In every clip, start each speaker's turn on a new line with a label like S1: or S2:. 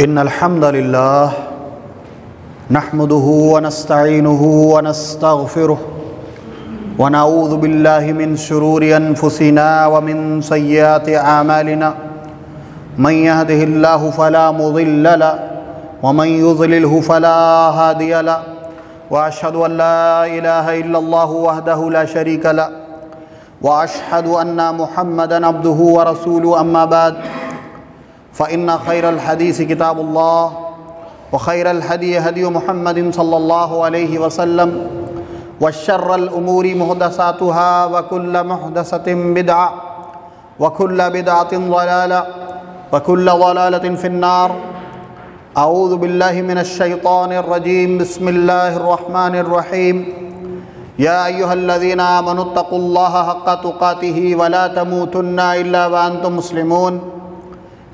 S1: إن الحمد لله نحمده ونستعينه ونستغفره ونعوذ بالله من شرور أنفسنا ومن سيئات أعمالنا من يهده الله فلا مضل له ومن يضلله فلا هادي له وأشهد أن لا إله إلا الله وحده لا شريك له وأشهد أن محمدًا عبده ورسوله أما بعد فإن خير الحديث كتاب الله وخير الهدي هدي محمد صلى الله عليه وسلم وشر الأمور محدثاتها وكل محدثة بدعة وكل بدعة ضلالة وكل ضلالة في النار. أعوذ بالله من الشيطان الرجيم. بسم الله الرحمن الرحيم. يا أيها الذين آمنوا اتقوا الله حق تقاته ولا تموتن إلا وأنتم مسلمون.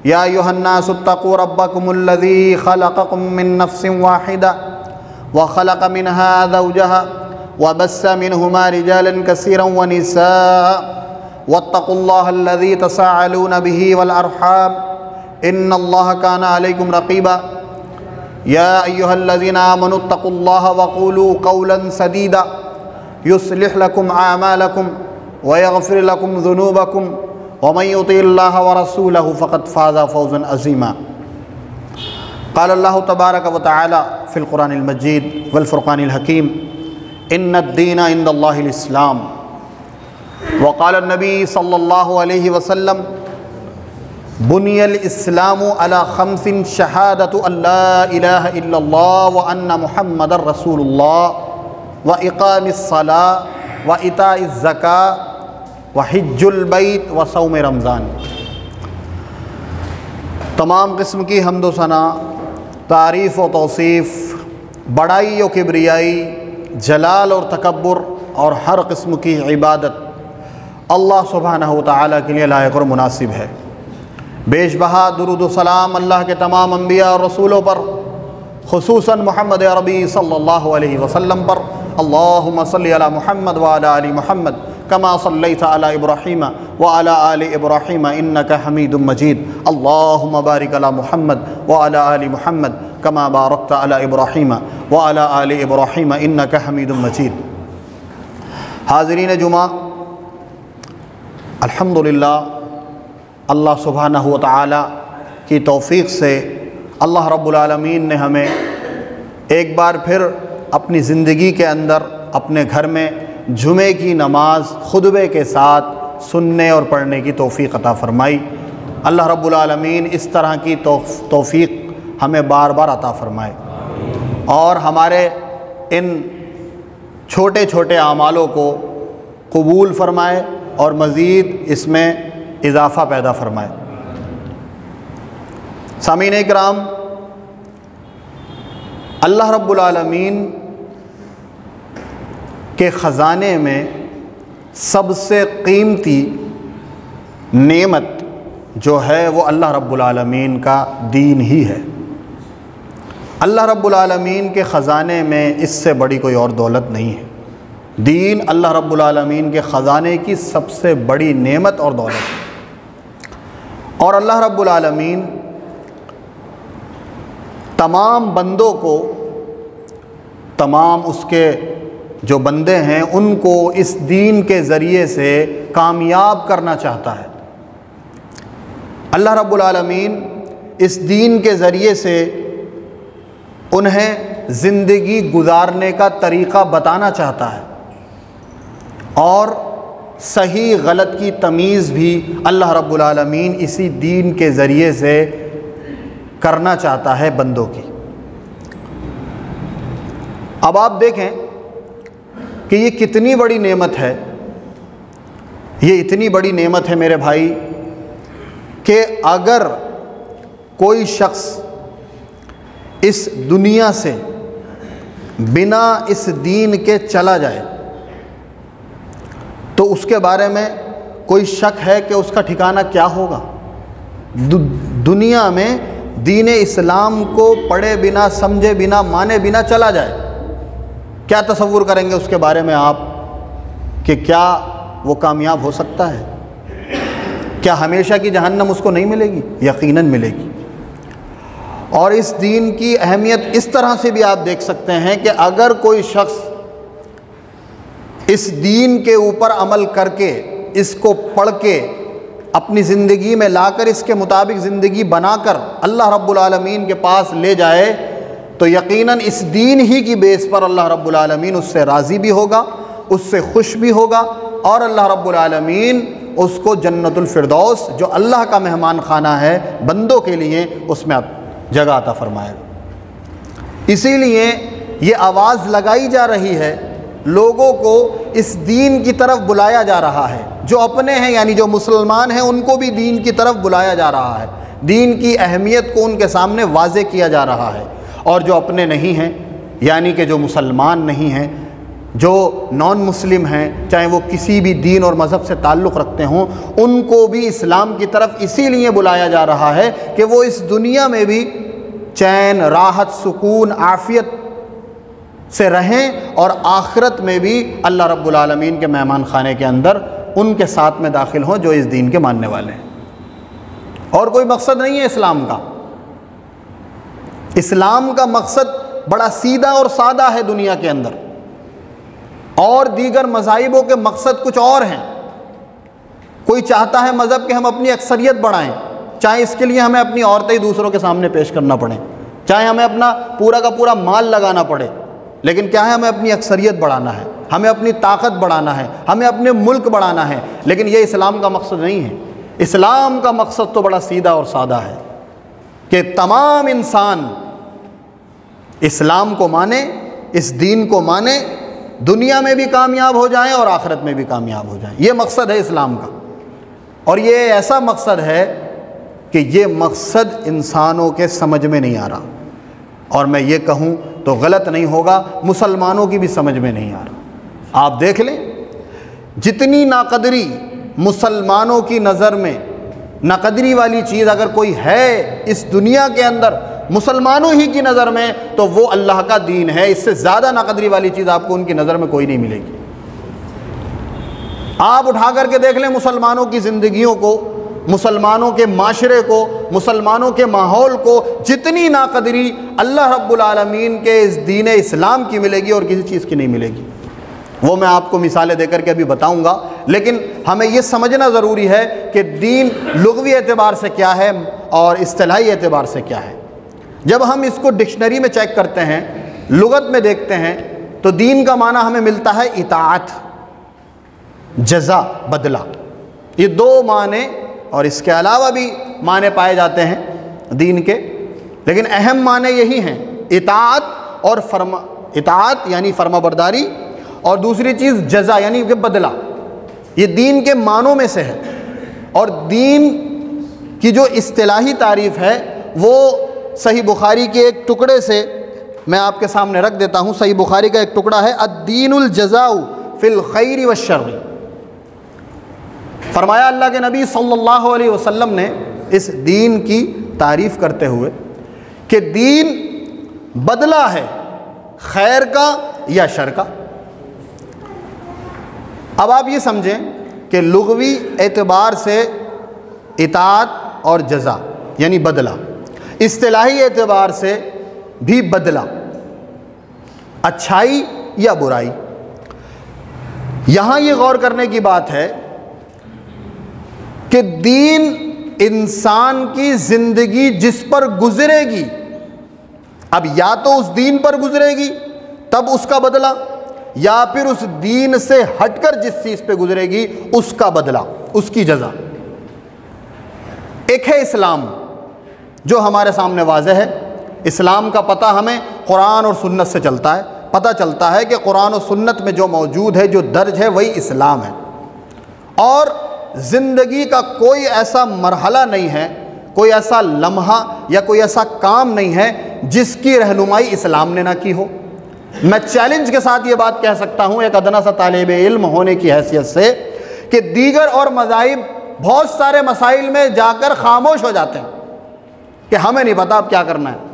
S1: يا أيها الناس اتقوا ربكم الذي خلقكم من نفس واحدة وخلق منها زوجها وبث منهما رجالا كثيرا ونساء واتقوا الله الذي تساءلون به والأرحام إن الله كان عليكم رقيبا. يا أيها الذين آمنوا اتقوا الله وقولوا قولا سديدا يصلح لكم أعمالكم ويغفر لكم ذنوبكم ومن يطع الله ورسوله فقد فاز فوزا عظيما. قال الله تبارك وتعالى في القرآن المجيد والفرقان الحكيم إن الدين عند الله الإسلام. وقال النبي صلى الله عليه وسلم بني الإسلام على خمس شهادة أن لا إله إلا الله وأن محمد رسول الله وإقام الصلاة وإيتاء الزكاة وحج البیت وصوم رمضان. تمام قسم کی حمد و ثنا، تعریف و توصیف، بڑائی و کبریائی، جلال اور تکبر اور ہر قسم کی عبادت اللہ سبحانہ و تعالیٰ کے لیے لائق اور مناسب ہے. بیش بہا درود و سلام اللہ کے تمام انبیاء اور رسولوں پر، خصوصاً محمد عربی صلی اللہ علیہ وسلم پر. اللہم صلی علی محمد وعلی آل محمد کما صلیت علی ابراہیم وعلی آل ابراہیم انک حمید مجید. اللہم بارک علی محمد وعلی آل محمد کما بارکت علی ابراہیم وعلی آل ابراہیم انک حمید مجید. حاضرین جمعہ، الحمدللہ اللہ سبحانہ و تعالی کی توفیق سے اللہ رب العالمین نے ہمیں ایک بار پھر اپنی زندگی کے اندر اپنے گھر میں جمعے کی نماز خطبے کے ساتھ سننے اور پڑھنے کی توفیق عطا فرمائی. اللہ رب العالمین اس طرح کی توفیق ہمیں بار بار عطا فرمائے اور ہمارے ان چھوٹے چھوٹے اعمالوں کو قبول فرمائے اور مزید اس میں اضافہ پیدا فرمائے. سامعین اکرام، اللہ رب العالمین کے خزانے میں سب سے قیمتی نعمت جو ہے وہ اللہ رب العالمین کا دین ہی ہے. اللہ رب العالمین کے خزانے میں اس سے بڑی کوئی اور دولت نہیں ہے. دین اللہ رب العالمین کے خزانے کی سب سے بڑی نعمت اور دولت ہے. اور اللہ رب العالمین تمام بندوں کو، تمام اس کے جو بندے ہیں ان کو اس دین کے ذریعے سے کامیاب کرنا چاہتا ہے. اللہ رب العالمین اس دین کے ذریعے سے انہیں زندگی گزارنے کا طریقہ بتانا چاہتا ہے اور صحیح غلط کی تمیز بھی اللہ رب العالمین اسی دین کے ذریعے سے کرنا چاہتا ہے بندوں کی. اب آپ دیکھیں کہ یہ کتنی بڑی نعمت ہے. یہ اتنی بڑی نعمت ہے میرے بھائی کہ اگر کوئی شخص اس دنیا سے بنا اس دین کے چلا جائے تو اس کے بارے میں کوئی شک ہے کہ اس کا ٹھکانہ کیا ہوگا؟ دنیا میں دین اسلام کو پڑھے بنا، سمجھے بنا، مانے بنا چلا جائے، کیا تصور کریں گے اس کے بارے میں آپ کہ کیا وہ کامیاب ہو سکتا ہے؟ کیا ہمیشہ کی جہنم اس کو نہیں ملے گی؟ یقیناً ملے گی. اور اس دین کی اہمیت اس طرح سے بھی آپ دیکھ سکتے ہیں کہ اگر کوئی شخص اس دین کے اوپر عمل کر کے، اس کو پڑھ کے اپنی زندگی میں لا کر اس کے مطابق زندگی بنا کر اللہ رب العالمین کے پاس لے جائے تو یقیناً اس دین ہی کی بیس پر اللہ رب العالمین اس سے راضی بھی ہوگا، اس سے خوش بھی ہوگا، اور اللہ رب العالمین اس کو جنت الفردوس جو اللہ کا مہمان خانہ ہے بندوں کے لیے، اس میں جگہ عطا فرمائے گا۔ اسی لیے یہ آواز لگائی جا رہی ہے، لوگوں کو اس دین کی طرف بلایا جا رہا ہے، جو اپنے ہیں یعنی جو مسلمان ہیں ان کو بھی دین کی طرف بلایا جا رہا ہے، دین کی اہمیت کو ان کے سامنے واضح کیا جا رہا ہے، اور جو اپنے نہیں ہیں یعنی کہ جو مسلمان نہیں ہیں، جو نان مسلم ہیں، چاہے وہ کسی بھی دین اور مذہب سے تعلق رکھتے ہوں، ان کو بھی اسلام کی طرف اسی لیے بلایا جا رہا ہے کہ وہ اس دنیا میں بھی چین، راحت، سکون، عافیت سے رہیں، اور آخرت میں بھی اللہ رب العالمین کے مہمان خانے کے اندر ان کے ساتھ میں داخل ہوں جو اس دین کے ماننے والے ہیں۔ اور کوئی مقصد نہیں ہے اسلام کا۔ اسلام کا مقصد بڑا سیدھا اور سادہ ہے دنیا کے اندر، اور دیگر مذاہبوں کے مقصد کچھ اور ہیں۔ کوئی چاہتا ہے مذہب کہ ہم اپنی اکثریت بڑھائیں، چاہے اس کے لیے ہمیں اپنی عورتیں دوسروں کے سامنے پیش کرنا پڑیں، چاہے ہمیں اپنا پورا کا پورا مال لگانا پڑے، لیکن کیا ہے، ہمیں اپنی اکثریت بڑھانا ہے، ہمیں اپنی طاقت بڑھانا ہے، ہمیں اپنے ملک بڑھانا ہے۔ لیکن یہ اسلام کا مقصد نہیں ہے۔ اسلام کا مقصد تو بڑا سیدھا اور سادہ ہے کہ تمام انسان اسلام کو مانے، اس دین کو مانے، دنیا میں بھی کامیاب ہو جائیں اور آخرت میں بھی کامیاب ہو جائیں۔ یہ مقصد ہے اسلام کا، اور یہ ایسا مقصد ہے کہ یہ مقصد انسانوں کے سمجھ میں نہیں آ رہا، اور میں یہ کہوں تو غلط نہیں ہوگا، مسلمانوں کی بھی سمجھ میں نہیں آ رہا۔ آپ دیکھ لیں، جتنی ناقدری مسلمانوں کی نظر میں، ناقدری والی چیز اگر کوئی ہے اس دنیا کے اندر مسلمانوں ہی کی نظر میں، تو وہ اللہ کا دین ہے۔ اس سے زیادہ ناقدری والی چیز آپ کو ان کی نظر میں کوئی نہیں ملے گی۔ آپ اٹھا کر کے دیکھ لیں مسلمانوں کی زندگیوں کو، مسلمانوں کے معاشرے کو، مسلمانوں کے ماحول کو، جتنی ناقدری اللہ رب العالمین کے اس دین اسلام کی ملے گی اور کسی چیز کی نہیں ملے گی۔ وہ میں آپ کو مثالیں دے کر کے ابھی بتاؤں گا، لیکن ہمیں یہ سمجھنا ضروری ہے کہ دین لغوی اعتبار سے کیا ہے اور اصطلاحی اعتبار سے کیا ہے۔ جب ہم اس کو ڈکشنری میں چیک کرتے ہیں، لغت میں دیکھتے ہیں، تو دین کا معنی ہمیں ملتا ہے اطاعت، جزا، بدلہ۔ یہ دو معنی، اور اس کے علاوہ بھی معنی پائے جاتے ہیں دین کے، لیکن اہم معنی یہی ہیں، اطاعت اور اطاعت یعنی فرما برداری، اور دوسری چیز جزا یعنی کہ بدلہ۔ یہ دین کے معنوں میں سے ہے، اور دین کی جو اصطلاحی تعریف ہے وہ صحیح بخاری کے ایک ٹکڑے سے میں آپ کے سامنے رکھ دیتا ہوں۔ صحیح بخاری کا ایک ٹکڑا ہے، الدین الجزاء فی الخیر والشر۔ فرمایا اللہ کے نبی صلی اللہ علیہ وسلم نے اس دین کی تعریف کرتے ہوئے کہ دین بدلہ ہے خیر کا یا شر کا۔ اب آپ یہ سمجھیں کہ لغوی اعتبار سے اطاعت اور جزا یعنی بدلہ، اصطلاحی اعتبار سے بھی بدلہ، اچھائی یا برائی۔ یہاں یہ غور کرنے کی بات ہے کہ دین انسان کی زندگی جس پر گزرے گی، اب یا تو اس دین پر گزرے گی تب اس کا بدلہ، یا پھر اس دین سے ہٹ کر جس چیز پہ گزرے گی اس کا بدلہ، اس کی جزا۔ ایک ہے اسلام جو ہمارے سامنے واضح ہے۔ اسلام کا پتہ ہمیں قرآن اور سنت سے چلتا ہے، پتہ چلتا ہے کہ قرآن و سنت میں جو موجود ہے، جو درج ہے، وہی اسلام ہے، اور زندگی کا کوئی ایسا مرحلہ نہیں ہے، کوئی ایسا لمحہ یا کوئی ایسا کام نہیں ہے جس کی رہنمائی اسلام نے نہ کی ہو۔ میں چیلنج کے ساتھ یہ بات کہہ سکتا ہوں ایک ادنا سا طالب علم ہونے کی حیثیت سے کہ دیگر اور مذاہب بہت سارے مسائل میں جا کر خاموش ہو جاتے ہیں کہ ہمیں نہیں پتا اب کیا کرنا ہے۔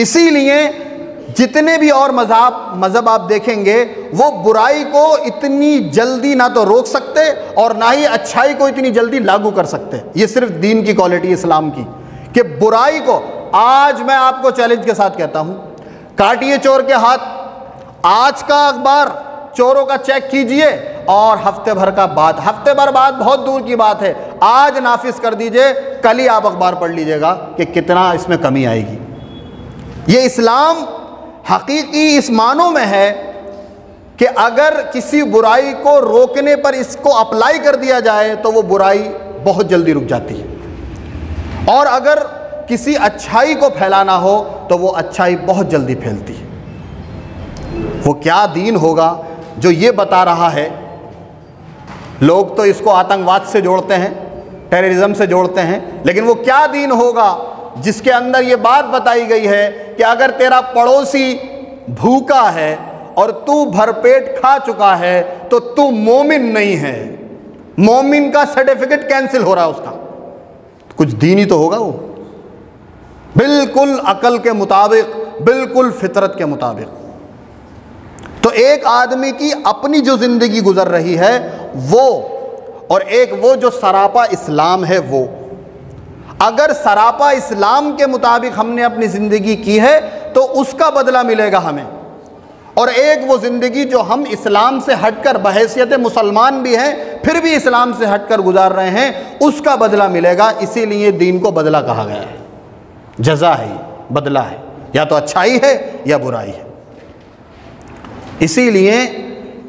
S1: اسی لیے جتنے بھی اور مذہب آپ دیکھیں گے وہ برائی کو اتنی جلدی نہ تو روک سکتے اور نہ ہی اچھائی کو اتنی جلدی لاگو کر سکتے۔ یہ صرف دین کی کوالٹی اسلام کی، کہ برائی کو، آج میں آپ کو چیلنج کے ساتھ کہتا ہوں، کاٹیے چور کے ہاتھ، آج کا اخبار چوروں کا چیک کیجئے اور ہفتے بھر بعد بہت دور کی بات ہے، آج نافذ کر دیجئے، کل ہی آپ اخبار پڑھ لیجئے گا کہ کتنا اس میں کمی آئے گی۔ یہ اسلام حقیقی اس معنوں میں ہے کہ اگر کسی برائی کو روکنے پر اس کو اپلائی کر دیا جائے تو وہ برائی بہت جلدی رک جاتی ہے، اور اگر کسی اچھائی کو پھیلانا ہو تو وہ اچھائی بہت جلدی پھیلتی ہے۔ وہ کیا دین ہوگا جو یہ بتا رہا ہے، لوگ تو اس کو آتنکواد سے جوڑتے ہیں، ٹیررزم سے جوڑتے ہیں، لیکن وہ کیا دین ہوگا جس کے اندر یہ بات بتائی گئی ہے کہ اگر تیرا پڑوسی بھوکا ہے اور تو بھر پیٹ کھا چکا ہے تو تو مومن نہیں ہے، مومن کا سرٹیفکیٹ کینسل ہو رہا ہے اس کا، کچھ دینی تو ہوگا وہ، بالکل عقل کے مطابق، بالکل فطرت کے مطابق۔ تو ایک آدمی کی اپنی جو زندگی گزر رہی ہے وہ، اور ایک وہ جو سراپا اسلام ہے وہ، اگر سراپا اسلام کے مطابق ہم نے اپنی زندگی کی ہے تو اس کا بدلہ ملے گا ہمیں، اور ایک وہ زندگی جو ہم اسلام سے ہٹ کر بحیثیت مسلمان بھی ہیں پھر بھی اسلام سے ہٹ کر گزار رہے ہیں، اس کا بدلہ ملے گا۔ اسی لیے دین کو بدلہ کہا گیا ہے، جزا ہے، بدلہ ہے، یا تو اچھائی ہے یا برائی ہے۔ اسی لیے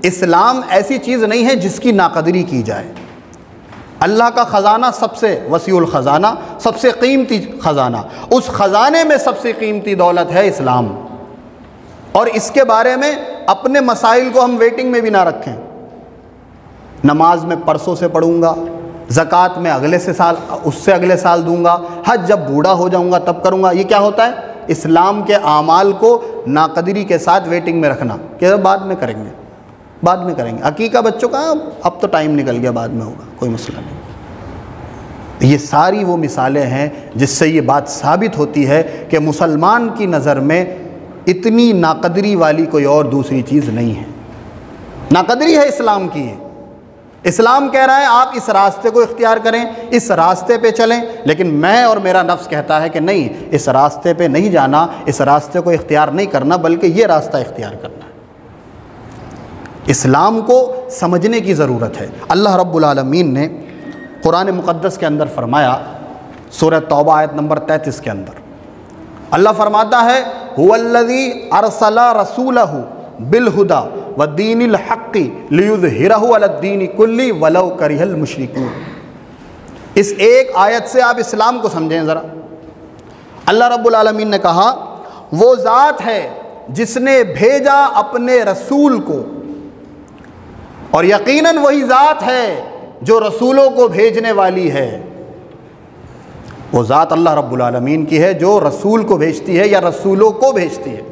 S1: اسلام ایسی چیز نہیں ہے جس کی ناقدری کی جائے۔ اللہ کا خزانہ سب سے وسیع الخزانہ، سب سے قیمتی خزانہ، اس خزانے میں سب سے قیمتی دولت ہے اسلام، اور اس کے بارے میں اپنے مسائل کو ہم ویٹنگ میں بھی نہ رکھیں، نماز میں پرسوں سے پڑھوں گا، زکوٰۃ میں اس سے اگلے سال دوں گا، حج جب بوڑھا ہو جاؤں گا تب کروں گا۔ یہ کیا ہوتا ہے؟ اسلام کے اعمال کو ناقدری کے ساتھ ویٹنگ میں رکھنا کہ بعد میں کریں گے۔ عقیقہ بچوں کا اب تو ٹائم نکل گیا، بعد میں ہوگا، کوئی مسئلہ نہیں۔ یہ ساری وہ مثالیں ہیں جس سے یہ بات ثابت ہوتی ہے کہ مسلمان کی نظر میں اتنی ناقدری والی کوئی اور دوسری چیز نہیں ہے۔ ناقدری ہے اسلام کی، اسلام کہہ رہا ہے آپ اس راستے کو اختیار کریں، اس راستے پہ چلیں، لیکن میں اور میرا نفس کہتا ہے کہ نہیں، اس راستے پہ نہیں جانا، اس راستے کو اختیار نہیں کرنا، بلکہ یہ راستہ اختیار کرنا ہے۔ اسلام کو سمجھنے کی ضرورت ہے۔ اللہ رب العالمین نے قرآن مقدس کے اندر فرمایا، سورہ توبہ آیت نمبر 33 کے اندر اللہ فرماتا ہے هُوَ الَّذِي أَرْسَلَ رَسُولَهُ بِالْهُدَى وَالدِّينِ الْحَقِّ لِيُظْهِرَهُ عَلَى الدِّينِ كُلِّهِ وَلَوْ كَرِهَ الْمُشْرِكُونَ۔ اس ایک آیت سے آپ اسلام کو سمجھیں ذرا۔ اللہ رب العالمین نے کہا وہ ذات ہے جس نے بھیجا اپنے رسول کو، اور یقیناً وہی ذات ہے جو رسولوں کو بھیجنے والی ہے۔ وہ ذات اللہ رب العالمین کی ہے جو رسول کو بھیجتی ہے یا رسولوں کو بھیجتی ہے۔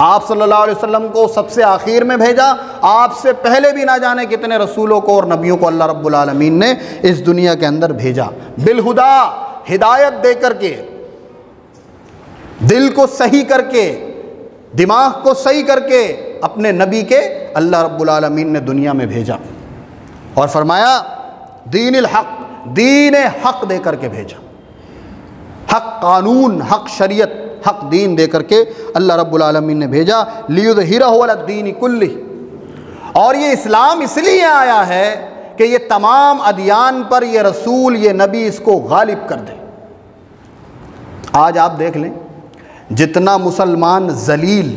S1: آپ صلی اللہ علیہ وسلم کو سب سے آخر میں بھیجا، آپ سے پہلے بھی نہ جانے کتنے رسولوں کو اور نبیوں کو اللہ رب العالمین نے اس دنیا کے اندر بھیجا، بالہدا، ہدایت دے کر کے، دل کو صحیح کر کے، دماغ کو صحیح کر کے اپنے نبی کے اللہ رب العالمین نے دنیا میں بھیجا، اور فرمایا دین الحق، دین حق دے کر کے بھیجا، حق قانون، حق شریعت، حق دین دے کر کے اللہ رب العالمین نے بھیجا، لیظہرہ علی الدین کلہ۔ اور یہ اسلام اس لیے آیا ہے کہ یہ تمام ادیان پر یہ رسول، یہ نبی اس کو غالب کر دے۔ آج آپ دیکھ لیں جتنا مسلمان ذلیل،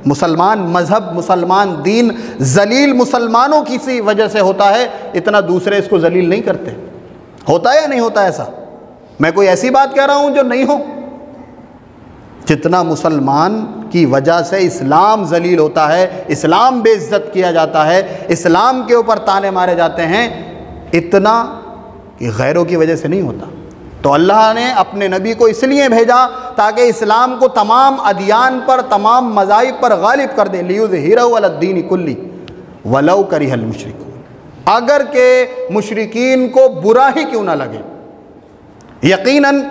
S1: مسلمان مذہب، مسلمان دین ذلیل مسلمانوں کی سی وجہ سے ہوتا ہے، اتنا دوسرے اس کو ذلیل نہیں کرتے۔ ہوتا ہے یا نہیں ہوتا ایسا؟ میں کوئی ایسی بات کہہ رہا ہوں جو نہیں ہو؟ جتنا مسلمان کی وجہ سے اسلام ذلیل ہوتا ہے، اسلام بے عزت کیا جاتا ہے، اسلام کے اوپر تانے مارے جاتے ہیں، اتنا کہ غیروں کی وجہ سے نہیں ہوتا۔ تو اللہ نے اپنے نبی کو اس لیے بھیجا تاکہ اسلام کو تمام ادیان پر، تمام مذاہب پر غالب کر دے، لیظہرہ علی الدین کلہ ولو کرہ المشرکون، اگر کہ مشرکین کو برا ہی کیوں نہ لگے۔ یقیناً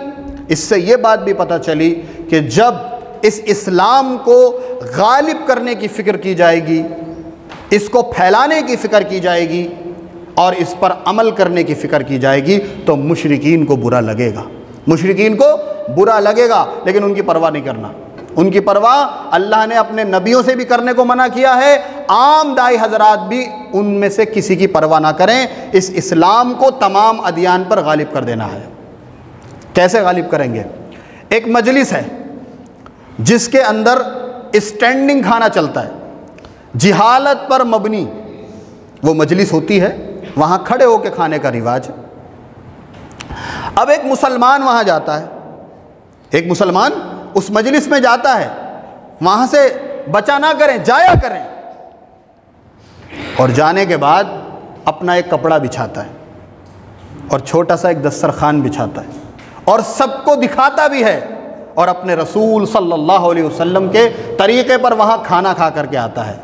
S1: اس سے یہ بات بھی پتہ چلی کہ جب اس اسلام کو غالب کرنے کی فکر کی جائے گی، اس کو پھیلانے کی فکر کی جائے گی اور اس پر عمل کرنے کی فکر کی جائے گی تو مشرکین کو برا لگے گا، مشرکین کو برا لگے گا لیکن ان کی پرواہ نہیں کرنا. ان کی پرواہ اللہ نے اپنے نبیوں سے بھی کرنے کو منع کیا ہے. عام دائی حضرات بھی ان میں سے کسی کی پرواہ نہ کریں. اس اسلام کو تمام ادیان پر غالب کر دینا ہے. کیسے غالب کریں گے؟ ایک مجلس ہے جس کے اندر اسٹینڈنگ کھانا چلتا ہے، جہالت پر مبنی وہ مجلس ہوتی ہے، وہاں کھڑے ہو کے کھانے کا رواج ہے. اب ایک مسلمان وہاں جاتا ہے، ایک مسلمان اس مجلس میں جاتا ہے، وہاں سے بچا نہ کریں، جایا کریں. اور جانے کے بعد اپنا ایک کپڑا بچھاتا ہے اور چھوٹا سا ایک دسترخوان بچھاتا ہے اور سب کو دکھاتا بھی ہے، اور اپنے رسول صلی اللہ علیہ وسلم کے طریقے پر وہاں کھانا کھا کر کے آتا ہے.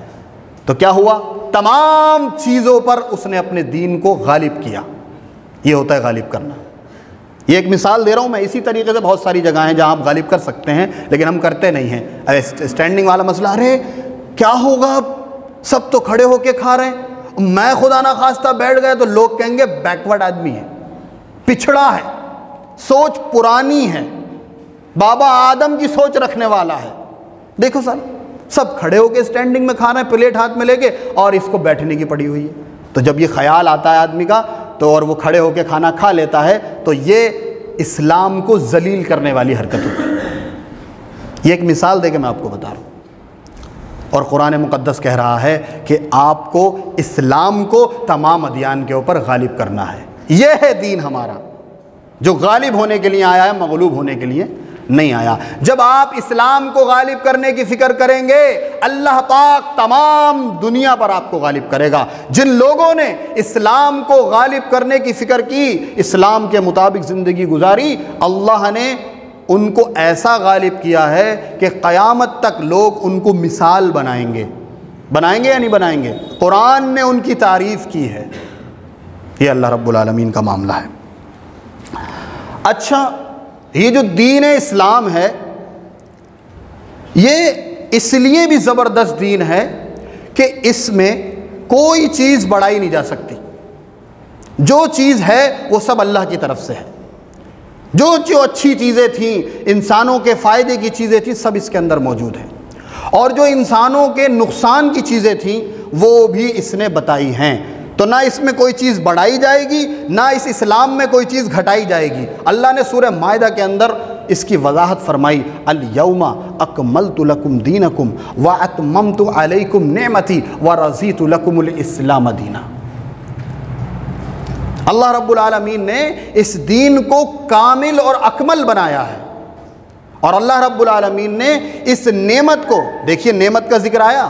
S1: تو کیا ہوا؟ تمام چیزوں پر اس نے اپنے دین کو غالب کیا. یہ ہوتا ہے غالب کرنا. یہ ایک مثال دے رہا ہوں میں. اسی طریقے سے بہت ساری جگہیں ہیں جہاں آپ غالب کر سکتے ہیں لیکن ہم کرتے نہیں ہیں. اسٹینڈنگ والا مسئلہ، ارے کیا ہوگا، اب سب تو کھڑے ہو کے کھا رہے ہیں، میں خدا نہ خواستہ بیٹھ گئے تو لوگ کہیں گے بیکورڈ آدمی ہے، پچھڑا ہے، سوچ پرانی ہے، بابا آدم کی سوچ رکھنے والا ہے. دیکھو سر، سب کھڑے ہو کے اسٹینڈنگ میں کھا رہے ہیں، پلیٹ ہاتھ میں لے کے، اور اس کو بیٹھنے کی پڑی ہوئی ہے. تو جب یہ خیال آتا ہے آدمی کا تو اور وہ کھڑے ہو کے کھانا کھا لیتا ہے تو یہ اسلام کو ذلیل کرنے والی حرکت ہوتی ہے. یہ ایک مثال دے کے میں آپ کو بتا رہا ہوں. اور قرآن مقدس کہہ رہا ہے کہ آپ کو اسلام کو تمام ادیان کے اوپر غالب کرنا ہے. یہ ہے دین ہمارا، جو غالب ہونے کے لیے آیا ہے، مغلوب ہونے کے لیے نہیں آیا. جب آپ اسلام کو غالب کرنے کی فکر کریں گے، اللہ پاک تمام دنیا پر آپ کو غالب کرے گا. جن لوگوں نے اسلام کو غالب کرنے کی فکر کی، اسلام کے مطابق زندگی گزاری، اللہ نے ان کو ایسا غالب کیا ہے کہ قیامت تک لوگ ان کو مثال بنائیں گے. بنائیں گے یا نہیں بنائیں گے؟ قرآن نے ان کی تعریف کی ہے. یہ اللہ رب العالمین کا معاملہ ہے. اچھا، یہ جو دین اسلام ہے یہ اس لیے بھی زبردست دین ہے کہ اس میں کوئی چیز بڑھائی نہیں جا سکتی. جو چیز ہے وہ سب اللہ کی طرف سے ہے. جو اچھی چیزیں تھیں، انسانوں کے فائدے کی چیزیں تھیں، سب اس کے اندر موجود ہیں. اور جو انسانوں کے نقصان کی چیزیں تھیں وہ بھی اس نے بتائی ہیں. تو نہ اس میں کوئی چیز بڑھائی جائے گی، نہ اس اسلام میں کوئی چیز گھٹائی جائے گی. اللہ نے سورہ مائدہ کے اندر اس کی وضاحت فرمائی، الیوم اکملت لکم دینکم واتممت علیکم نعمتی ورضیت لکم الاسلام دینا. اللہ رب العالمین نے اس دین کو کامل اور اکمل بنایا ہے. اور اللہ رب العالمین نے اس نعمت کو، دیکھیے نعمت کا ذکر آیا،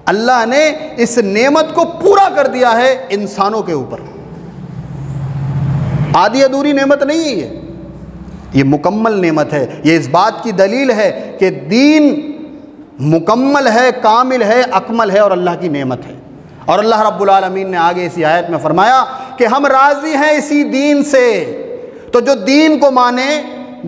S1: اللہ نے اس نعمت کو پورا کر دیا ہے انسانوں کے اوپر. آدھی ادھوری نعمت نہیں ہے یہ مکمل نعمت ہے. یہ اس بات کی دلیل ہے کہ دین مکمل ہے، کامل ہے، اکمل ہے اور اللہ کی نعمت ہے. اور اللہ رب العالمین نے آگے اسی آیت میں فرمایا کہ ہم راضی ہیں اسی دین سے. تو جو دین کو مانے،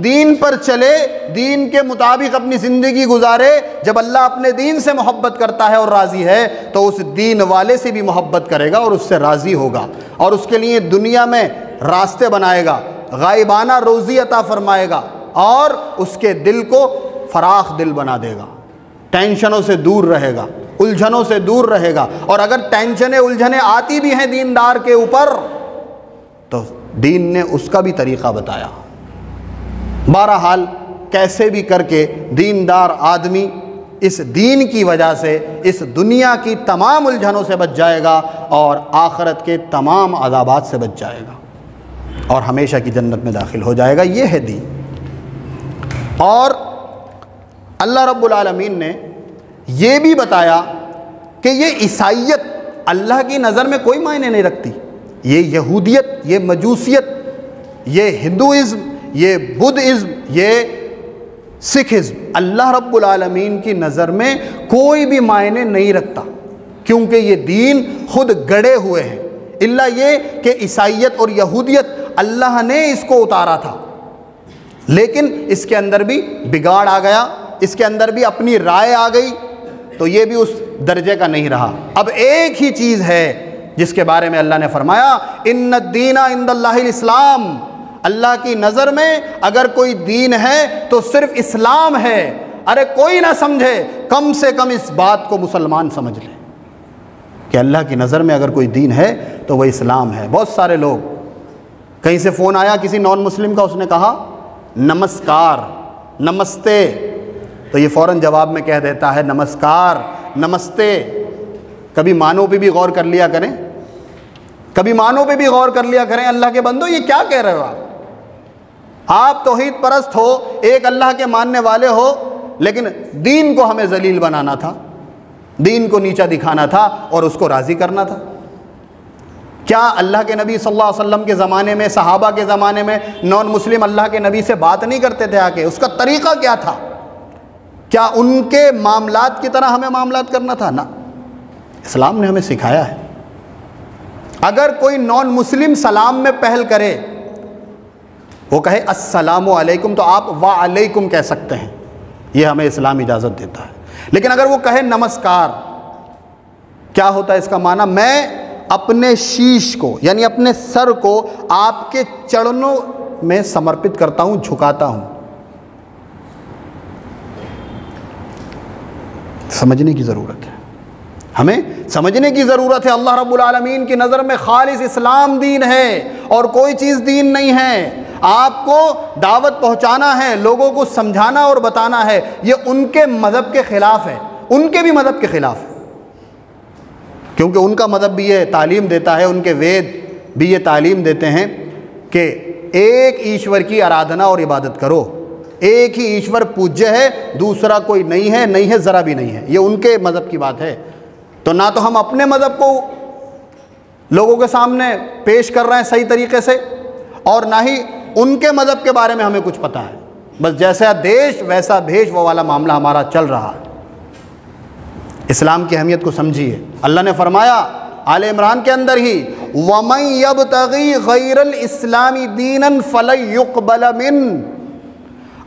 S1: دین پر چلے، دین کے مطابق اپنی زندگی گزارے، جب اللہ اپنے دین سے محبت کرتا ہے اور راضی ہے تو اس دین والے سے بھی محبت کرے گا اور اس سے راضی ہوگا، اور اس کے لیے دنیا میں راستے بنائے گا، غائبانہ روزی عطا فرمائے گا، اور اس کے دل کو فراخ دل بنا دے گا، ٹینشنوں سے دور رہے گا، الجھنوں سے دور رہے گا. اور اگر ٹینشنیں الجھنیں آتی بھی ہیں دیندار کے اوپر تو دین نے اس کا بھی طریقہ بتایا. بہرحال کیسے بھی کر کے دیندار آدمی اس دین کی وجہ سے اس دنیا کی تمام الجھنوں سے بچ جائے گا اور آخرت کے تمام عذابات سے بچ جائے گا اور ہمیشہ کی جنت میں داخل ہو جائے گا. یہ ہے دین. اور اللہ رب العالمین نے یہ بھی بتایا کہ یہ عیسائیت اللہ کی نظر میں کوئی معنی نہیں رکھتی. یہ یہودیت، یہ مجوسیت، یہ ہندوازم، یہ بدھازم، یہ سکھزم اللہ رب العالمین کی نظر میں کوئی بھی معنی نہیں رکھتا، کیونکہ یہ دین خود گڑے ہوئے ہیں. الا یہ کہ عیسائیت اور یہودیت اللہ نے اس کو اتارا تھا، لیکن اس کے اندر بھی بگاڑ آ گیا، اس کے اندر بھی اپنی رائے آ گئی، تو یہ بھی اس درجے کا نہیں رہا. اب ایک ہی چیز ہے جس کے بارے میں اللہ نے فرمایا ان الدین عند اللہ الاسلام، اللہ کی نظر میں اگر کوئی دین ہے تو صرف اسلام ہے۔ ارے کوئی نہ سمجھے، کم سے کم اس بات کو مسلمان سمجھ لے کہ اللہ کی نظر میں اگر کوئی دین ہے تو وہ اسلام ہے۔ بہت سارے لوگ، کہیں سے فون آیا کسی نان مسلم کا، اس نے کہا نمسکار، نمستے، تو یہ فوراً جواب میں کہہ دیتا ہے نمسکار، نمستے۔ کبھی معنوں پہ بھی غور کر لیا کریں، کبھی معنوں پہ بھی غور کر لیا کریں۔ اللہ کے بندو یہ کیا کہہ رہے ہو آپ توحید پرست ہو، ایک اللہ کے ماننے والے ہو، لیکن دین کو ہمیں ذلیل بنانا تھا، دین کو نیچا دکھانا تھا اور اس کو راضی کرنا تھا۔ کیا اللہ کے نبی صلی اللہ علیہ وسلم کے زمانے میں، صحابہ کے زمانے میں نان مسلم اللہ کے نبی سے بات نہیں کرتے تھے آ کے؟ اس کا طریقہ کیا تھا؟ کیا ان کے معاملات کی طرح ہمیں معاملات کرنا تھا؟ نہ، اسلام نے ہمیں سکھایا ہے۔ اگر کوئی نان مسلم سلام میں پہل کرے، وہ کہے السلام علیکم، تو آپ وعلیکم کہہ سکتے ہیں، یہ ہمیں اسلام اجازت دیتا ہے۔ لیکن اگر وہ کہے نمسکار، کیا ہوتا ہے اس کا معنی؟ میں اپنے شیش کو، یعنی اپنے سر کو آپ کے چرنوں میں سمرپت کرتا ہوں، جھکاتا ہوں۔ سمجھنے کی ضرورت ہے، ہمیں سمجھنے کی ضرورت ہے۔ اللہ رب العالمین کی نظر میں خالص اسلام دین ہے اور کوئی چیز دین نہیں ہے۔ آپ کو دعوت پہنچانا ہے، لوگوں کو سمجھانا اور بتانا ہے، یہ ان کے مذہب کے خلاف ہے، ان کے بھی مذہب کے خلاف ہے، کیونکہ ان کا مذہب بھی یہ تعلیم دیتا ہے، ان کے وید بھی یہ تعلیم دیتے ہیں کہ ایک ایشور کی آرادھنا اور عبادت کرو، ایک ہی ایشور پوجیہ ہے، دوسرا کوئی نہیں ہے، نہیں ہے، ذرا بھی نہیں ہے۔ یہ ان کے مذہب کی بات ہے۔ تو نہ تو ہم اپنے مذہب کو لوگوں کے سامنے پیش کر رہے ہیں صحیح طریقے سے، اور نہ ہی ان کے مذہب کے بارے میں ہمیں کچھ پتہ ہے۔ بس جیسا دیش ویسا بھیش، وہ والا معاملہ ہمارا چل رہا ہے۔ اسلام کی اہمیت کو سمجھیے۔ اللہ نے فرمایا آل عمران کے اندر ہی وَمَن يَبْتَغِي غَيْرَ الْإِسْلَامِ دِينًا فَلَن يُقْبَلَ مِنْهُ۔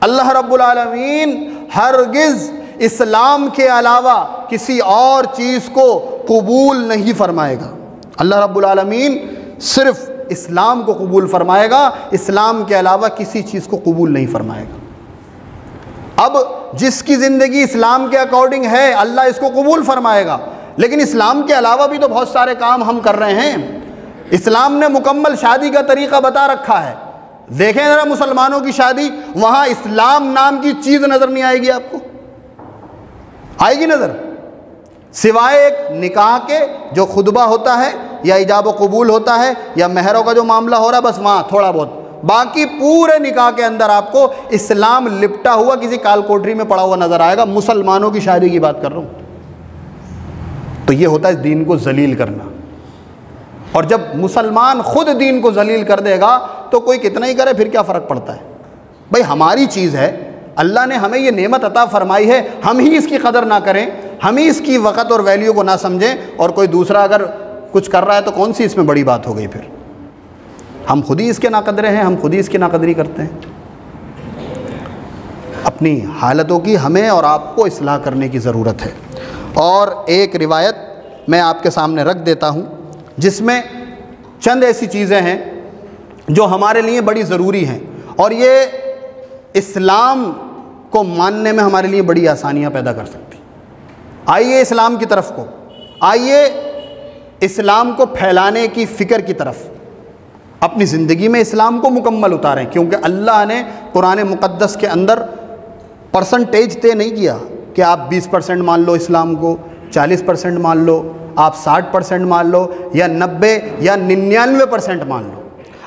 S1: اللہ رب العالمین ہرگز اسلام کے علاوہ کسی اور چیز کو قبول نہیں فرمائے گا۔ اللہ رب العالمین صرف اسلام کو قبول فرمائے گا، اسلام کے علاوہ کسی چیز کو قبول نہیں فرمائے گا۔ اب جس کی زندگی اسلام کے اکارڈنگ ہے، اللہ اس کو قبول فرمائے گا، لیکن اسلام کے علاوہ بھی تو بہت سارے کام ہم کر رہے ہیں۔ اسلام نے مکمل شادی کا طریقہ بتا رکھا ہے۔ دیکھیں ذرا مسلمانوں کی شادی، وہاں اسلام نام کی چیز نظر نہیں آئے گی آپ کو؟ آئے گی نظر؟ سوائے ایک نکاح کے جو خطبہ ہوتا ہے یا ایجاب و قبول ہوتا ہے یا مہروں کا جو معاملہ ہو رہا ہے، بس وہاں تھوڑا بہت، باقی پورے نکاح کے اندر آپ کو اسلام لپٹا ہوا کسی کال کوٹری میں پڑا ہوا نظر آئے گا۔ مسلمانوں کی شادی کی بات کر رہا ہوں۔ تو یہ ہوتا ہے دین کو ذلیل کرنا، اور جب مسلمان خود دین کو ذلیل کر دے گا تو کوئی کتنا ہی کرے، پھر کیا فرق پڑتا ہے؟ بھائی ہماری چیز ہے، اللہ نے ہمیں یہ نعمت عطا فرمائی ہے، ہم ہی اس کی قدر نہ کریں، ہم ہی اس کی وقت اور ویلیو کو نہ سمجھیں، اور کوئی دوسرا اگر کچھ کر رہا ہے تو کون سی اس میں بڑی بات ہو گئی؟ پھر ہم خود ہی اس کے ناقدرے ہیں، ہم خود ہی اس کی ناقدری کرتے ہیں۔ اپنی حالتوں کی ہمیں اور آپ کو اصلاح کرنے کی ضرورت ہے۔ اور ایک روایت میں آپ کے سامنے رکھ دیتا ہوں جس میں چند ایسی چیزیں ہیں جو ہمارے لیے بڑی ضروری ہیں، اور یہ اسلام کو ماننے میں ہمارے لیے بڑی آسانیاں پیدا کر سکتی۔ آئیے اسلام کی طرف کو، آئیے اسلام کو پھیلانے کی فکر کی طرف اپنی زندگی میں اسلام کو مکمل اتاریں، کیونکہ اللہ نے قرآن مقدس کے اندر پرسنٹیج طے نہیں کیا کہ آپ 20% مان لو اسلام کو، 40% مان لو، آپ 60% مان لو، یا 90 یا 99% مان لو۔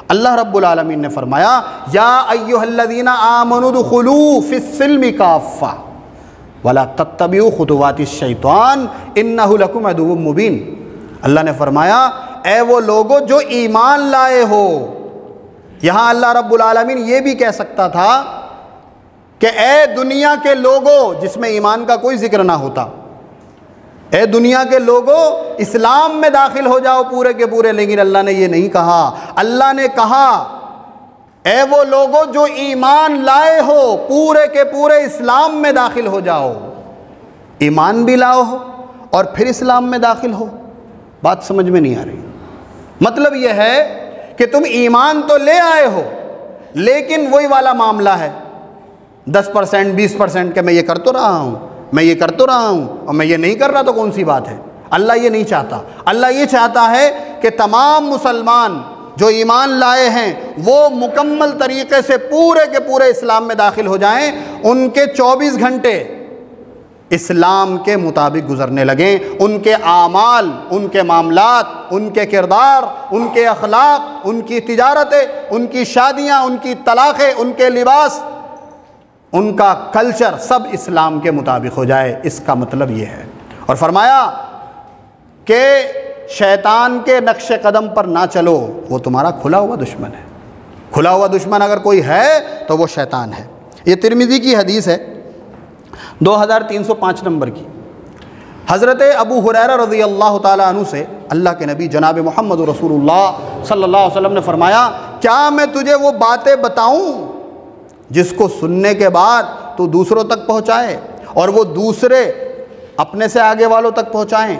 S1: اللہ رب العالمین نے فرمایا یا ایھا الذین آمنوا ادخلوا فی السلم کافہ ولا تتبعوا خطوات الشیطان انہ لکم عدو مبین۔ اللہ نے فرمایا اے وہ لوگوں جو ایمان لائے ہو۔ یہاں اللہ رب العالمین یہ بھی کہہ سکتا تھا کہ اے دنیا کے لوگوں، جس میں ایمان کا کوئی ذکر نہ ہوتا، اے دنیا کے لوگوں اسلام میں داخل ہو جاؤ پورے کے پورے، لیکن اللہ نے یہ نہیں کہا۔ اللہ نے کہا اے وہ لوگوں جو ایمان لائے ہو، پورے کے پورے اسلام میں داخل ہو جاؤ۔ ایمان بھی لاؤ ہو اور پھر اسلام میں داخل ہو۔ بات سمجھ میں نہیں آ رہی؟ مطلب یہ ہے کہ تم ایمان تو لے آئے ہو، لیکن وہی والا معاملہ ہے 10% 20% کہ میں یہ کر تو رہا ہوں، میں یہ کر تو رہا ہوں، اور میں یہ نہیں کر رہا تو کون سی بات ہے؟ اللہ یہ نہیں چاہتا۔ اللہ یہ چاہتا ہے کہ تمام مسلمان جو ایمان لائے ہیں وہ مکمل طریقے سے پورے کے پورے اسلام میں داخل ہو جائیں، ان کے 24 گھنٹے اسلام کے مطابق گزرنے لگیں، ان کے اعمال، ان کے معاملات، ان کے کردار، ان کے اخلاق، ان کی تجارتیں، ان کی شادیاں، ان کی طلاقیں، ان کے لباس، ان کا کلچر سب اسلام کے مطابق ہو جائے۔ اس کا مطلب یہ ہے۔ اور فرمایا کہ شیطان کے نقش قدم پر نہ چلو، وہ تمہارا کھلا ہوا دشمن ہے۔ کھلا ہوا دشمن اگر کوئی ہے تو وہ شیطان ہے۔ یہ ترمذی کی حدیث ہے 2305 نمبر کی۔ حضرت ابو ہریرہ رضی اللہ تعالیٰ عنہ سے اللہ کے نبی جناب محمد رسول اللہ صلی اللہ علیہ وسلم نے فرمایا، کیا میں تجھے وہ باتیں بتاؤں جس کو سننے کے بعد تو دوسروں تک پہنچائے اور وہ دوسرے اپنے سے آگے والوں تک پہنچائیں؟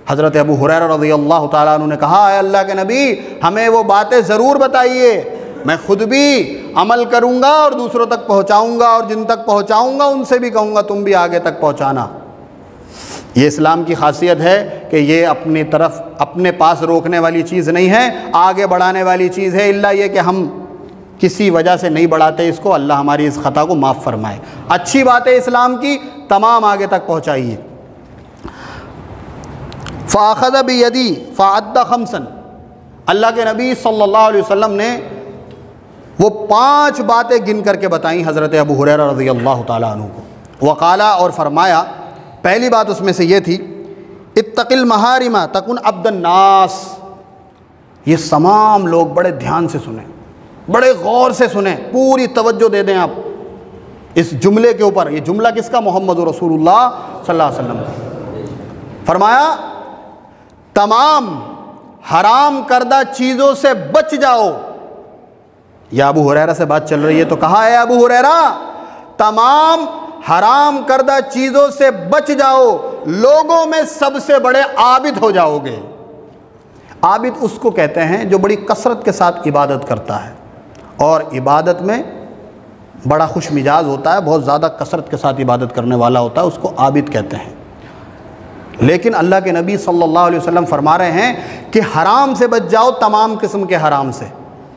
S1: حضرت ابو ہریرہ رضی اللہ تعالیٰ عنہ نے کہا، اے اللہ کے نبی ہمیں وہ باتیں ضرور بتائیے، میں خود بھی عمل کروں گا اور دوسروں تک پہنچاؤں گا، اور جن تک پہنچاؤں گا ان سے بھی کہوں گا تم بھی آگے تک پہنچانا۔ یہ اسلام کی خاصیت ہے کہ یہ اپنی طرف اپنے پاس روکنے والی چیز نہیں ہے، آگے بڑھانے والی چیز ہے، الا یہ کہ ہم کسی وجہ سے نہیں بڑھاتے اس کو، اللہ ہماری اس خطا کو معاف فرمائے۔ اچھی بات ہے اسلام کی تمام آگے تک پہنچائیے۔ فَأَخَذَ بِيَدِي فَعَدَّ خَمْسًا، اللہ کے نبی صلی اللہ علیہ وسلم نے وہ 5 باتیں گن کر کے بتائیں حضرت ابو ہریرہ رضی اللہ تعالیٰ عنہ کو۔ وقالا، اور فرمایا، پہلی بات اس میں سے یہ تھی، اتق المحارم تکن عبد الناس۔ یہ تمام لوگ بڑے دھیان سے سنیں، بڑے غور سے سنیں، پوری توجہ دے دیں آپ اس جملے کے اوپر۔ یہ جملہ کس کا؟ محمد رسول اللہ صلی اللہ علیہ وسلم کا۔ فرمایا تمام حرام کردہ چیزوں سے بچ جاؤ۔ یا ابو ہریرہ سے بات چل رہی ہے تو کہا ہے ابو ہریرہ تمام حرام کردہ چیزوں سے بچ جاؤ، لوگوں میں سب سے بڑے عابد ہو جاؤ گے۔ عابد اس کو کہتے ہیں جو بڑی کثرت کے ساتھ عبادت کرتا ہے، اور عبادت میں بڑا خوش مزاج ہوتا ہے، بہت زیادہ کثرت کے ساتھ عبادت کرنے والا ہوتا ہے، اس کو عابد کہتے ہیں۔ لیکن اللہ کے نبی صلی اللہ علیہ وسلم فرما رہے ہیں کہ حرام سے بچ جاؤ، تمام قسم کے حرام سے،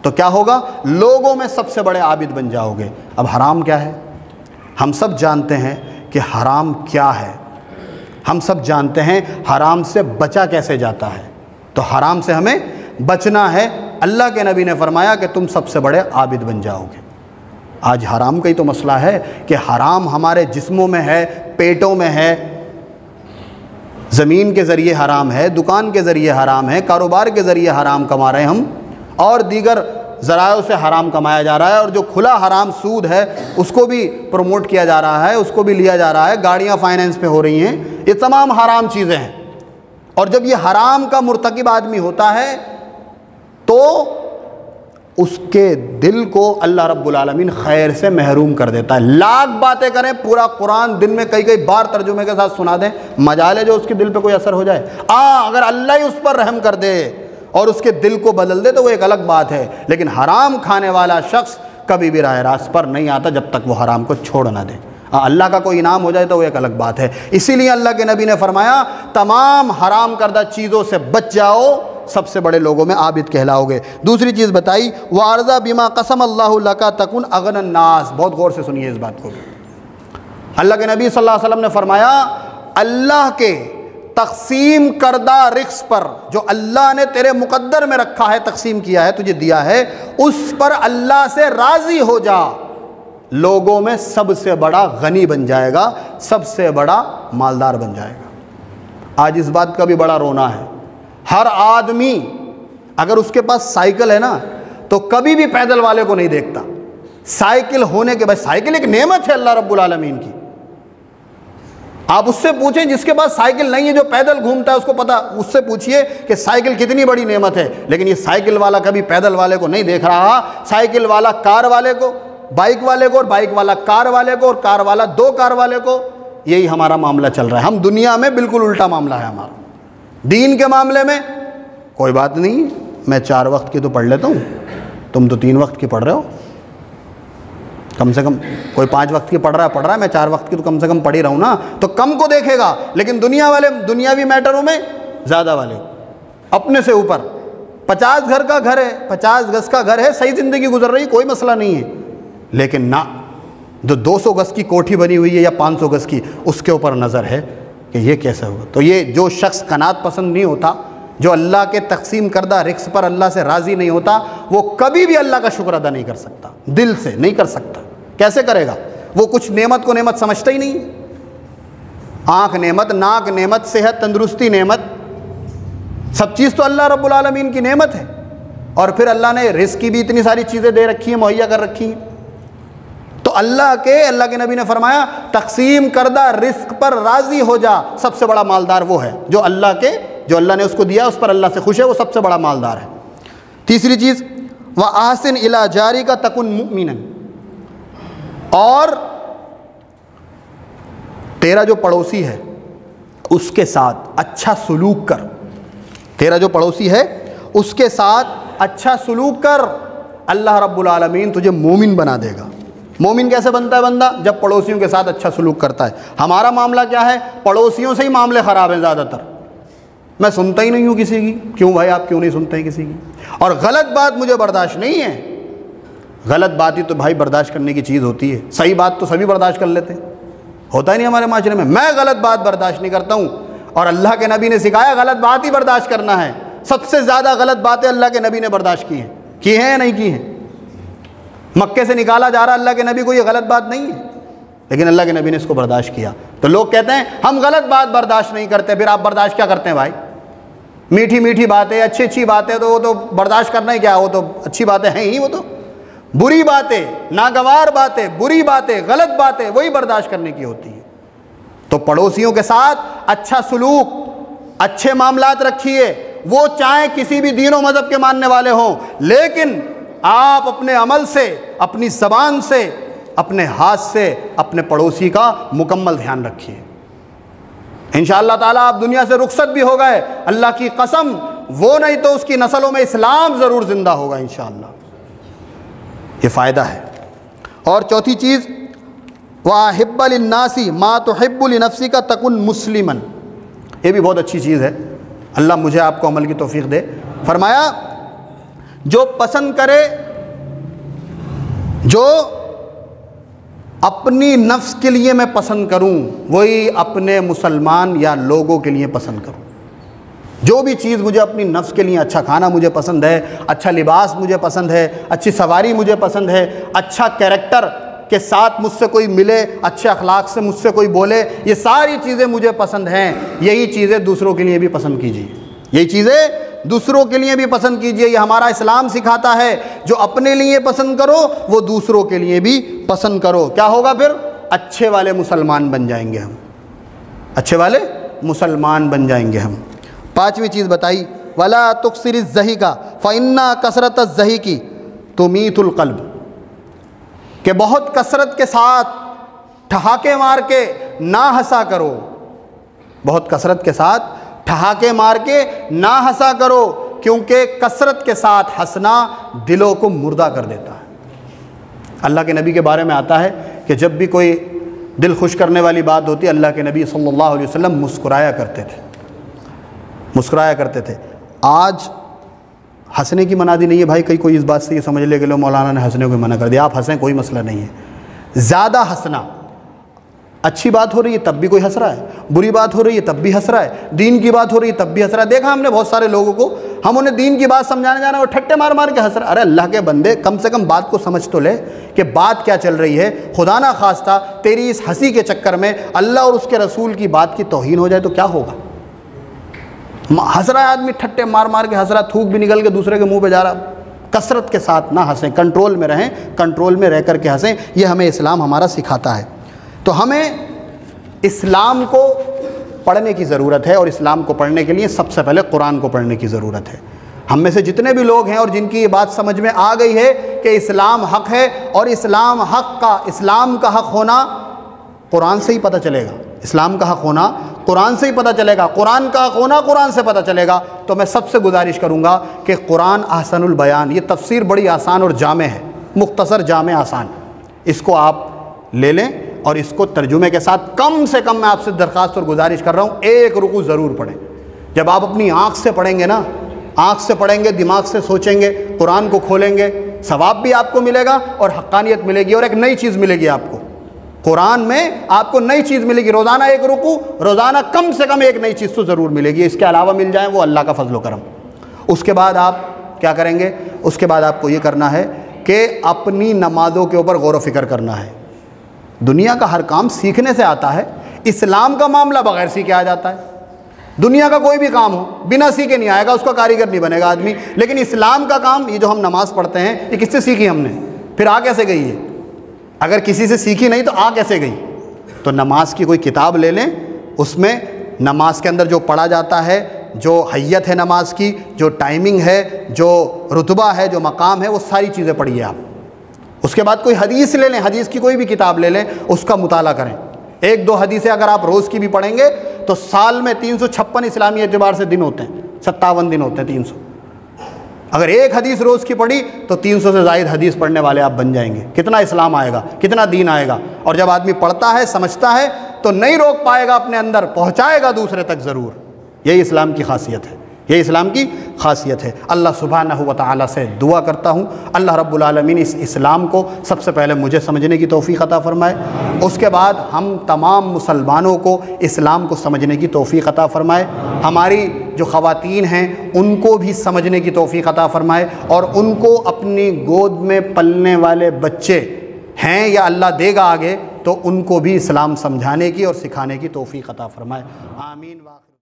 S1: تو کیا ہوگا؟ لوگوں میں سب سے بڑے عابد بن جاؤ گے۔ اب حرام کیا ہے؟ ہم سب جانتے ہیں کہ حرام کیا ہے، ہم سب جانتے ہیں حرام سے بچا کیسے جاتا ہے، تو حرام سے ہمیں بچنا ہے۔ اللہ کے نبی نے فرمایا کہ تم سب سے بڑے عابد بن جاؤ گے۔ آج حرام کا ہی تو مسئلہ ہے کہ حرام ہمارے جسموں میں ہے، پیٹوں میں ہے، زمین کے ذریعے حرام ہے، دکان کے ذریعے حرام ہے، کاروبار کے ذریعے حرام کما رہے ہیں ہم، اور دیگر ذرائع سے حرام کمایا جا رہا ہے، اور جو کھلا حرام سود ہے اس کو بھی پروموٹ کیا جا رہا ہے، اس کو بھی لیا جا رہا ہے، گاڑیاں فائنینس پہ ہو رہی ہیں، یہ تمام حرام چیزیں ہیں۔ اور جب یہ حرام کا مرتکب آدمی ہوتا ہے تو اس کے دل کو اللہ رب العالمین خیر سے محروم کر دیتا ہے۔ لاکھ باتیں کریں، پورا قرآن دن میں کئی بار ترجمے کے ساتھ سنا دیں، مجال ہے جو اس کے دل پہ کوئی اثر ہو جائے؟ اگر اللہ ہی اس پر رحم کر دے اور اس کے دل کو بدل دے تو وہ ایک الگ بات ہے، لیکن حرام کھانے والا شخص کبھی بھی راہ راست پر نہیں آتا جب تک وہ حرام کو چھوڑ نہ دے۔ اللہ کا کوئی انعام ہو جائے تو وہ ایک الگ بات ہے۔ اسی لیے اللہ کے نبی نے فرمایا تمام حرام کردہ چیزوں سے بچ جاؤ، سب سے بڑے لوگوں میں عابد کہلاؤ گے۔ دوسری چیز بتائی، وَأَرْضَ بِمَا قَسَمَ اللَّهُ لَكَ تَكُنْ أَغْنَى النَّاسِ۔ بہت غور سے سنیے اس بات کو بھی۔ اللہ کے نبی صلی اللہ علیہ وسلم نے فرمایا اللہ کے تقسیم کردہ رزق پر، جو اللہ نے تیرے مقدر میں رکھا ہے، تقسیم کیا ہے، تجھے دیا ہے، اس پر اللہ سے راضی ہو جا، لوگوں میں سب سے بڑا غنی بن جائے گا، سب سے بڑا مالدار بن جائے گا۔ آج اس بات کا بھی بڑا رونا ہے۔ ہر آدمی اگر اس کے پاس سائیکل ہے نا تو کبھی بھی پیدل والے کو نہیں دیکھتا۔ سائیکل ہونے کے بعد، سائیکل ایک نعمت ہے اللہ رب العالمین کی۔ آپ اس سے پوچھیں جس کے پاس سائیکل نہیں ہے، جو پیدل گھومتا ہے، اس کو پتا، اس سے پوچھئے کہ سائیکل کتنی بڑی نعمت ہے، لیکن یہ سائیکل والا کبھی پیدل والے کو نہیں دیکھ رہا۔ سائیکل والا کار والے کو، بائک والے کو، اور بائک والا کار والے کو، اور کار والا 2 کار والے کو، یہی ہمارا معاملہ چل رہا ہے۔ ہم دنیا میں بالکل الٹا معاملہ ہے ہمارا۔ دین کے معاملے میں کوئی بات نہیں، میں 4 وقت کی تو پڑھ لیتا ہوں، تم تو 3 وقت کی پڑھ رہے ہو، کم سے کم کوئی 5 وقت کی پڑھ رہا ہے، میں 4 وقت کی تو کم سے کم پڑھ ہی رہا ہوں نا، تو کم کو دیکھے گا، لیکن دنیا والے دنیاوی میٹروں میں زیادہ والے اپنے سے اوپر 50 گھر کا گھر ہے، 50 گز کا گھر ہے، صحیح زندگی گزر رہی، کوئی مسئلہ نہیں ہے، لیکن نہ جو 200 گز کی کوٹھی بنی ہوئی ہے یا 500 گز کی، اس کے اوپر نظر ہے کہ یہ کیسا ہوگا۔ تو یہ جو شخص قناعت پسند نہیں ہوتا، جو اللہ کے تقسیم کردہ رزق پر اللہ سے راضی نہیں ہوتا، وہ کبھی بھی اللہ کا شکر ادا نہیں کر سکتا، دل سے نہیں کر سکتا۔ کیسے کرے گا؟ وہ کچھ نعمت کو نعمت سمجھتا ہی نہیں۔ آنکھ نعمت، ناک نعمت، صحت تندرستی نعمت، سب چیز تو اللہ رب العالمین کی نعمت ہے، اور پھر اللہ نے رزق کی بھی اتنی ساری چیزیں دے رکھی ہیں، مہیا کر رکھی ہیں۔ تو اللہ کے نبی نے فرمایا تقسیم کردہ رزق پر راضی ہو جا، سب سے بڑا مالدار وہ ہے جو اللہ نے اس کو دیا، اس پر اللہ سے خوش ہے، وہ سب سے بڑا مالدار ہے۔ تیسری چیز وَأَحْسِنْ إِلَىٰ جَارِكَ تَكُنْ مُؤْمِنًا، اور تیرا جو پڑوسی ہے اس کے ساتھ اچھا سلوک کر، تیرا جو پڑوسی ہے اس کے ساتھ اچھا سلوک کر، اللہ رب العالمین تجھے مومن بنا دے گا۔ مومن کیسے بنتا ہے بندہ؟ جب پڑوسیوں کے ساتھ اچھا سلوک کرتا ہے۔ ہمارا معاملہ کیا ہے؟ پڑوسیوں سے ہی معاملے خراب ہیں زیادہ تر، میں سنتا ہی نہیں ہوں کسی کی۔ کیوں بھائی آپ کیوں نہیں سنتے ہیں کسی کی؟ اور غلط بات مجھے برداشت نہیں ہے، غلط بات ہی تو بھائی برداشت کرنے کی چیز ہوتی ہے، صحیح بات تو سبھی برداشت کر لیتے ہیں، ہوتا ہی نہیں ہمارے معاشرے میں غلط بات برداشت نہیں کرتا ہوں، اور اللہ کے نبی نے سکھایا غلط بات ہی برداشت کرنا ہے۔ سب سے زیادہ غلط باتیں اللہ کے نبی نے برداشت کی ہیں یا نہیں کی ہیں؟ مکے سے نکالا جا رہا اللہ کے نبی کو، یہ غلط بات نہیں ہے، لیکن اللہ کے نبی نے اس کو برداشت کیا۔ تو لوگ کہتے ہیں ہم غلط بات برداشت نہیں کرتے، پھر آپ برداشت کیا کرتے ہیں بھائی؟ میٹھی میٹھی باتیں، اچھی اچھی باتیں تو وہ تو برداشت کرنا ہی کیا، وہ تو اچھی باتیں ہیں ہی، وہ تو بری باتیں، ناگوار باتیں، بری باتیں، غلط باتیں وہی برداشت کرنے کی ہوتی ہیں۔ تو پڑوسیوں کے ساتھ اچھا سلوک، اچھے معاملات رکھیے، وہ چاہے کسی بھی دین و مذہب کے ماننے والے ہوں، لیکن آپ اپنے عمل سے، اپنی زبان سے، اپنے ہاتھ سے اپنے پڑوسی کا مکمل دھیان رکھیے۔ انشاءاللہ تعالیٰ آپ دنیا سے رخصت بھی ہو گئے، اللہ کی قسم وہ نہیں تو اس کی نسلوں میں اسلام ضرور زندہ ہوگا انشاءاللہ۔ یہ فائدہ ہے۔ اور چوتھی چیز وَأَحِبَّ لِلنَّاسِ مَا تُحِبُّ لِنَفْسِكَ تَكُنْ مُسْلِمًا، یہ بھی بہت اچھی چیز ہے، اللہ مجھے آپ کو عمل کی توفیق دے۔ فرمایا جو پسند کرے، جو اپنی نفس کے لیے میں پسند کروں وہی اپنے مسلمان یا لوگوں کے لیے پسند کروں۔ جو بھی چیز مجھے اپنی نفس کے لیے، اچھا کھانا مجھے پسند ہے، اچھا لباس مجھے پسند ہے، اچھی سواری مجھے پسند ہے، اچھا کیریکٹر کے ساتھ مجھ سے کوئی ملے، اچھے اخلاق سے مجھ سے کوئی بولے، یہ ساری چیزیں مجھے پسند ہیں، یہی چیزیں دوسروں کے لیے بھی پسند کیجیے، یہی چیزیں دوسروں کے لیے بھی پسند کیجیے۔ یہ ہمارا اسلام سکھاتا ہے، جو اپنے لیے پسند کرو وہ دوسروں کے لیے بھی پسند کرو۔ کیا ہوگا پھر؟ اچھے والے مسلمان بن جائیں گے ہم، اچھے والے مسلمان بن جائیں گے ہم۔ پانچویں چیز بتائی وَلَا تُكْثِرِ الزَّحِكَ فَإِنَّ كَثْرَةَ الزَّحِكِ تُمِيتُ الْقَلْبَ، کہ بہت کثرت کے ساتھ ٹھہاکے مار کے نہ ہنسا کرو، بہت کثرت کے ساتھ ٹھہاکے مار کے نہ ہنسا کرو، کیونکہ کثرت کے ساتھ ہنسنا دلوں کو مردہ کر دیتا ہے۔ اللہ کے نبی کے بارے میں آتا ہے کہ جب بھی کوئی دل خوش کرنے والی بات ہوتی ہے، اللہ کے نبی صلی اللہ علیہ وسلم مسکرایا کرتے تھے، مسکرایا کرتے تھے۔ آج ہنسنے کی منادی نہیں ہے بھائی، کوئی اس بات سے یہ سمجھ لے کہ لو مولانا نے ہنسنے کو منع کر دیا، آپ ہنسیں کوئی مسئلہ نہیں ہے۔ زیادہ ہنسنا، اچھی بات ہو رہی ہے تب بھی کوئی ہنس رہا ہے، بری بات ہو رہی ہے تب بھی ہنس رہا ہے، دین کی بات ہو رہی ہے تب بھی ہنس رہا ہے۔ دیکھا ہم نے بہت سارے لوگوں کو، ہم انہیں دین کی بات سمجھانے جانا وہ ٹھٹے مار مار کے ہنس رہا ہے۔ ارے اللہ کے بندے کم سے کم بات کو سمجھ تو لے کہ بات کیا چل رہی ہے۔ خدا نہ خواستہ تیری اس ہنسی کے چکر میں اللہ اور اس کے رسول کی بات کی توہین ہو جائے تو کیا ہوگا؟ ہنس رہا ہے آدمی، ٹھٹے مار مار کے ہنس رہا، تھوک بھی نکل کے دوسرے کے منہ پہ جا رہا۔ کثرت کے ساتھ نہ ہنسیں، کنٹرول میں رہیں، کنٹرول میں رہ کر کے ہنسیں، یہ ہمیں اسلام ہمارا سکھاتا ہے۔ تو ہمیں اسلام کو پڑھنے کی ضرورت ہے، اور اسلام کو پڑھنے کے لیے سب سے پہلے قرآن کو پڑھنے کی ضرورت ہے۔ ہم میں سے جتنے بھی لوگ ہیں اور جن کی یہ بات سمجھ میں آ گئی ہے کہ اسلام حق ہے، اور اسلام کا حق ہونا قرآن سے ہی پتہ چلے گا، اسلام کا حق ہونا قرآن سے ہی پتہ چلے گا، قرآن کا حق ہونا قرآن سے پتہ چلے گا، تو میں سب سے گزارش کروں گا کہ قرآن احسن البیان، یہ تفسیر بڑی آسان اور جامع ہے، مختصر، جامع، آسان۔ اس کو آپ لے لیں اور اس کو ترجمے کے ساتھ کم سے کم میں آپ سے درخواست اور گزارش کر رہا ہوں ایک رکوع ضرور پڑھیں۔ جب آپ اپنی آنکھ سے پڑھیں گے نا، آنکھ سے پڑھیں گے، دماغ سے سوچیں گے، قرآن کو کھولیں گے، ثواب بھی آپ کو ملے گا اور حقانیت ملے گی اور ایک نئی چیز ملے گی آپ کو۔ قرآن میں آپ کو نئی چیز ملے گی، روزانہ ایک رکوع، روزانہ کم سے کم ایک نئی چیز تو ضرور ملے گی، اس کے علاوہ مل جائیں وہ اللہ کا فضل و کرم۔ اس کے بعد آپ کیا کریں گے؟ اس کے بعد آپ کو یہ کرنا ہے کہ اپنی نمازوں کے اوپر غور و فکر کرنا ہے۔ دنیا کا ہر کام سیکھنے سے آتا ہے، اسلام کا معاملہ بغیر سیکھے آ جاتا ہے۔ دنیا کا کوئی بھی کام ہو بنا سیکھے نہیں آئے گا، اس کا کاریگر نہیں بنے گا آدمی، لیکن اسلام کا کام، یہ جو ہم نماز پڑھتے ہیں، یہ کس سے سیکھی ہم نے؟ پھر آ کیسے گئی ہے؟ اگر کسی سے سیکھی نہیں تو آ کیسے گئی؟ تو نماز کی کوئی کتاب لے لیں، اس میں نماز کے اندر جو پڑھا جاتا ہے، جو حیت ہے نماز کی، جو ٹائمنگ ہے، جو رتبہ ہے، جو مقام ہے، وہ ساری چیزیں پڑھیے آپ۔ اس کے بعد کوئی حدیث لے لیں، حدیث کی کوئی بھی کتاب لے لیں، اس کا مطالعہ کریں۔ ایک دو حدیثیں اگر آپ روز کی بھی پڑھیں گے تو سال میں 356 اسلامی اعتبار سے دن ہوتے ہیں، 57 دن ہوتے ہیں 300۔ اگر ایک حدیث روز کی پڑھی تو 300 سے زائد حدیث پڑھنے والے آپ بن جائیں گے۔ کتنا اسلام آئے گا، کتنا دین آئے گا۔ اور جب آدمی پڑھتا ہے، سمجھتا ہے، تو نہیں روک پائے گا اپنے اندر، پہنچائے گا دوسرے تک ضرور۔ یہی اسلام کی خاصیت ہے، یہ اسلام کی خاصیت ہے۔ اللہ سبحانہ و تعالیٰ سے دعا کرتا ہوں اللہ رب العالمین اس اسلام کو سب سے پہلے مجھے سمجھنے کی توفیق عطا فرمائے، اس کے بعد ہم تمام مسلمانوں کو اسلام کو سمجھنے کی توفیق عطا فرمائے، ہماری جو خواتین ہیں ان کو بھی سمجھنے کی توفیق عطا فرمائے، اور ان کو اپنی گود میں پلنے والے بچے ہیں یا اللہ دے گا آگے تو ان کو بھی اسلام سمجھانے کی اور سکھانے کی توفیق عطا فرمائے۔ آمین۔